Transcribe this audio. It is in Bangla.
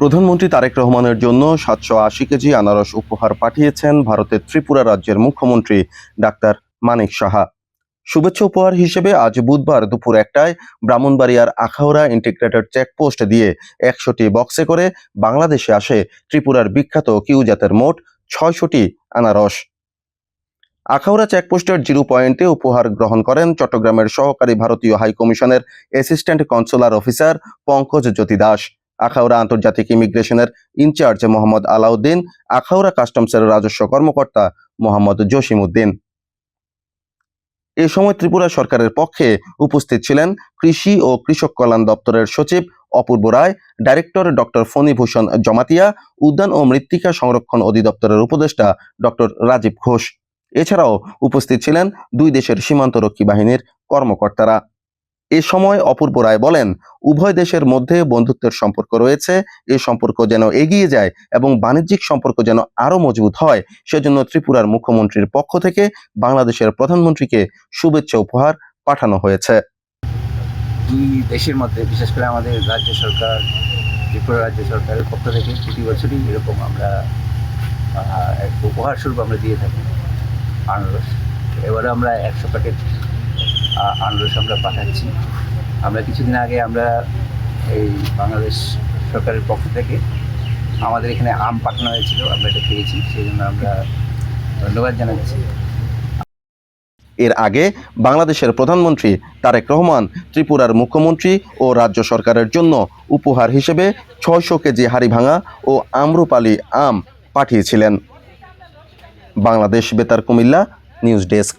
প্রধানমন্ত্রী তারেক রহমানের জন্য ৭৮০ কেজি আনারস উপহার পাঠিয়েছেন ভারতের ত্রিপুরা রাজ্যের মুখ্যমন্ত্রী ডাক্তার মানিক সাহা। শুভেচ্ছা উপহার হিসেবে আজ বুধবার দুপুর ১টায় ব্রাহ্মণবাড়িয়ার আখাউড়া ইন্টিগ্রেটেড চেকপোস্ট দিয়ে ১০০টি বক্সে করে বাংলাদেশে আসে ত্রিপুরার বিখ্যাত কিউ জাতের মোট ৬০০টি আনারস। আখাউড়া চেকপোস্টের জিরো পয়েন্টে উপহার গ্রহণ করেন চট্টগ্রামের সহকারী ভারতীয় হাইকমিশনের অ্যাসিস্ট্যান্ট কনসুলার অফিসার পঙ্কজ জ্যোতি দাস, আখাউড়া আন্তর্জাতিক ইমিগ্রেশনের ইনচার্জ মোহাম্মদ আলাউদ্দিন, আখাউড়া কাস্টমসের রাজস্ব কর্মকর্তা মোহাম্মদ জসিম উদ্দিন। এ সময় ত্রিপুরা সরকারের পক্ষে উপস্থিত ছিলেন কৃষি ও কৃষক কল্যাণ দপ্তরের সচিব অপূর্ব রায়, ডাইরেক্টর ডক্টর ফণীভূষণ জমাতিয়া, উদ্যান ও মৃত্তিকা সংরক্ষণ অধিদপ্তরের উপদেষ্টা ডক্টর রাজীব ঘোষ। এছাড়াও উপস্থিত ছিলেন দুই দেশের সীমান্তরক্ষী বাহিনীর কর্মকর্তারা। এ সময় অপূর্ব রায় বলেন, উভয় দেশের মধ্যে বন্ধুত্বের সম্পর্ক রয়েছে। এই সম্পর্ক যেন এগিয়ে যায় এবং বাণিজ্যিক সম্পর্ক যেন আরো মজবুত হয়, সেজন্য ত্রিপুরার মুখ্যমন্ত্রীর পক্ষ থেকে বাংলাদেশের প্রধানমন্ত্রীকে শুভেচ্ছা উপহার পাঠানো হয়েছে। দুই দেশের মধ্যে, বিশেষ করে আমাদের রাজ্য সরকার, ত্রিপুরা রাজ্য সরকারের পক্ষ থেকে প্রতি বছরই এরকম আমরা উপহার স্বরূপ আমরা দিয়ে থাকি আনারস। এবারে আমরা ১০০ প্যাকেট আনারস আমরা পাঠাচ্ছি। আমরা কিছুদিন আগে আমরা এই বাংলাদেশ সরকারের পক্ষ থেকে আমাদের এখানে আম পাঠানো হয়েছিল, আমরা এটা পেয়েছি, সেই জন্য আমরা ধন্যবাদ জানাচ্ছি। এর আগে বাংলাদেশের প্রধানমন্ত্রী তারেক রহমান ত্রিপুরার মুখ্যমন্ত্রী ও রাজ্য সরকারের জন্য উপহার হিসেবে ৬০০ কেজি হাড়িভাঙা ও আম্রপালি আম পাঠিয়েছিলেন। বাংলাদেশ বেতার কুমিল্লা নিউজ ডেস্ক।